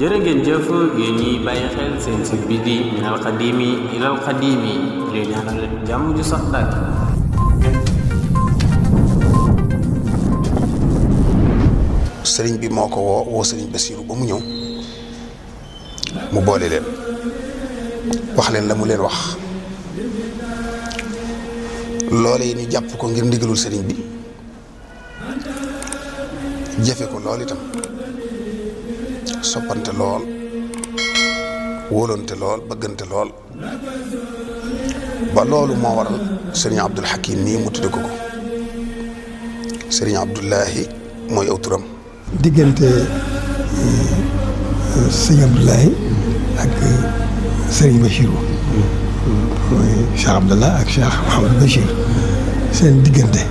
jërë ngeen jëf yéen ñiy bàyyi xel seen site bi di minal xadimi ilal xadimi leen ñaanal jàmm ju sax dàkk. sëriñ bi moo ko woo sëriñ Basiiru ba mu ñëw mu boole leen wax leen la mu leen wax loole yi ñu jàpp ko ngir ndigalul sëriñ bi jëfe ko lool itam soppante lool wóolante lool bëggante lool ba loolu moo waral sëriñ Abdul Hakim nii mu tudde ko sëriñ Abdullahi mooy aw turam. diggante sëñ Abdoulaye ak sëriñ Bachirou mooy Cheikh Abdallah ak Cheikh Mouhamadou Bachir seen diggante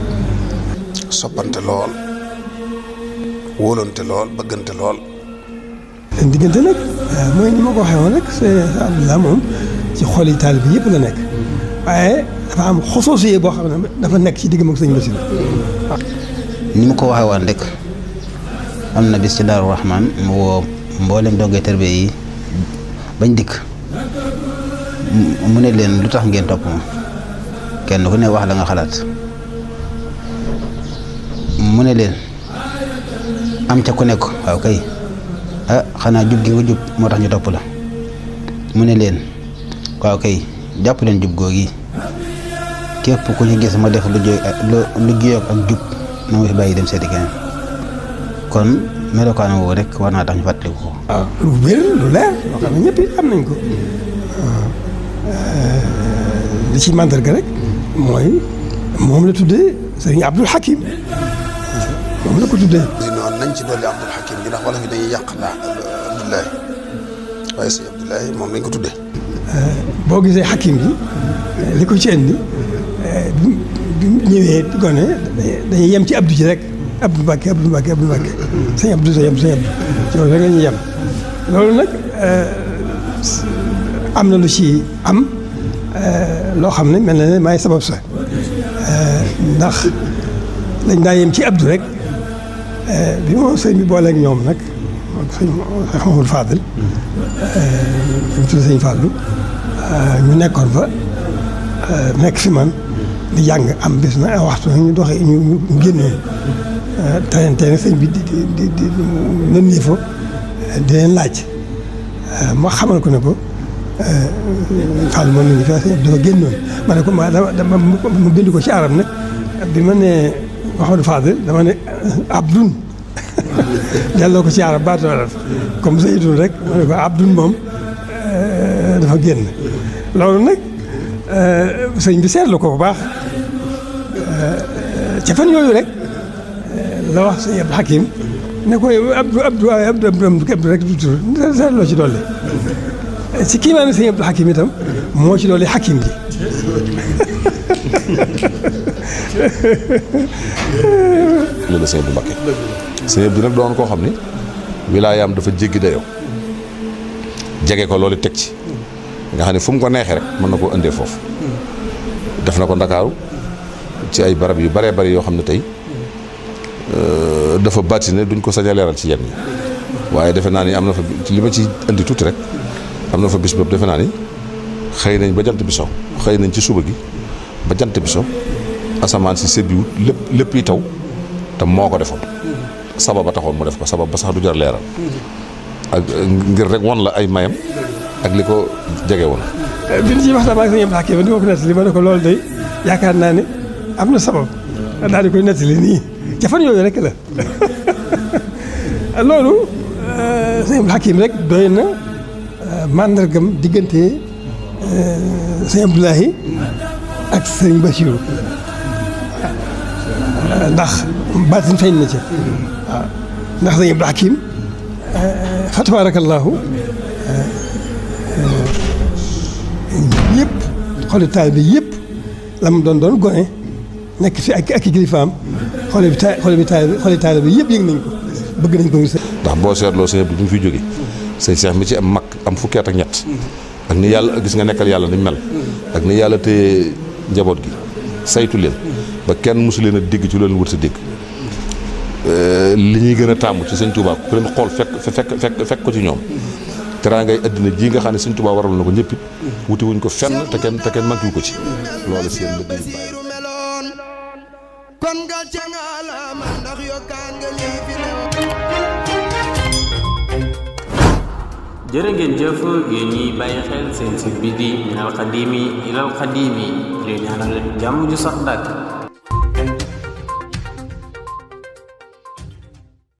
soppante lool wóolante lool bëggante lool. seen diggante nag mooy ni ma ko waxee woon rek Cheikh Abdallah moom ci xol yi taalibe bi yëpp la nekk waaye dafa am xosoosiyee boo xam ne dafa nekk ci diggam ak sëñ Bachir. ni ma ko waxee woon rek am na bis ci Daaru Rahman mu woo mboolem dongay tarbiya yi bañ dikk mu ne leen lu tax ngeen topp ma kenn ku ne wax la nga xalaat mu ne leen am ca ku nekk waaw kay xanaa jub gi nga jub moo tax ñu topp la mu ne leen waaw kay jàpp leen jub googi képp ku ñu gis ma def lu jóg ak jub na ma fi bàyyi dem seeti keneen kon melokaan woowu rek war naa tax ñu fàttaliku ko. waaw lu wér lu leer loo xam ne ñëpp it xam nañ ko li ci mandarga rek mooy moom la tuddee sëriñ Abdul Hakim moom la ko tuddee. noonu nañ ci dolli Abdul Hakim bi ndax wala fi dañuy yàq naa Abdoulaye waaye sëriñ Abdoulaye moom lañ ko tuddee. boo gisee Hakim bi li ko ci indi bi ñëwee gone dañuy yem ci Abdou ji rek. Abdou Mbacke sëñ Abdou ci loolu rek la ñuy yem loolu nag am na lu ci am loo xam ne mel na ne maay sabab sa ndax dañ daa yem ci Abdou rek bi moom sëñ bi booleeg ñoom nag sëñ Mamadou Fadel ñu tudd sëñ Fallou ñu nekkoon fa nekk fi man di jàng am bis na waxtu nag ñu doxee ñu génnoon tey sëñ bi di nan nii fa di leen laaj ma xamal ko ne ko Fall moom la ñu fi sëñ dafa génnoon ma ne ko ma bind ko ci arab nag bi ma nee Mouhamadou Fadel dama ne Abdun delloo ko ci arab baatu arab comme Seydou rek ma ne ko Abdun moom dafa génn loolu nag sëñ bi seetlu ko bu baax ca fan yooyu rek la wax sëñ Abdou Hakim ne ko Abdou rek du tur loo ci dolli ci kii maa ne sëñ Abdou Hakim itam moo ci dolli Hakim gi loolu sëñ Abdou Mbacké sëñ Abdou nag doon koo xam ni wilaayaam dafa jéggi dayoo jege ko loolu teg ci nga xam ne fu mu ko neexee rek mën na koo indee foofu def na ko Ndakaaru ci ay barab yu baree bari yoo xam ne tey dafa bàtti ne duñ ko sañ a leeral ci yenn yi waaye defe naa ni am na fa li ma ci indi tuuti rek am na fa bis boobu defe naa ni xëy nañ ba jant bi so xëy nañ ci suba gi ba jant bi so asamaan si sebbiwut lépp yi taw te moo ko defoon sabab ba taxoon mu def ko sabab ba sax du jar leeral ak ngir rek won la ay mayam ak li ko jege woon. bi ñu ciy waxtaan ak sëñ Abdou Hakim di ma ko nettali ma ne ko loolu day yaakaar naa ne am na sabab daal di koy nettali nii ca fan yooyu rek la loolu sëñ Abdou Hakim rek doy na màndargam diggante sëñ Abdoulahi ak sëñ Bachirou ndax baatin feeñ na ca waaw ndax sëñ Abdou Hakim fa tabarakallahu yëpp xooli taalibe bi yëpp la mu doon gone nekk fi ak i kilifaam xooli taalibe bi yëpp yëg nañ ko bëgg nañ ko ngir ndax boo seetloo sëñ bi mu fiy jóge sëñ Cheikh mi ci am mag am fukki at ak ñett ak ni yàlla gis nga nekkal yàlla ni mel ak ni yàlla téye njaboot gi saytu leen ba kenn mosu leen a dégg ci loolu wër sa dégg li ñuy gën a taamu ci sëñ Touba ku leen xool fekk ko ci ñoom teraa ngay addina ji nga xam ne sëñ Touba waral na ko ñëpp it wuti wuñ ko fenn te kenn manqué wu ko ci loolu seen liggéey kon nga ca nga la ma ndax yokkaan nga lii fi jërë ngeen jëf yéen ñiy bàyyi xel seen site bi di Minal Khadimi ilal Khadimi leen ñaanal jàmm ju sax dàkk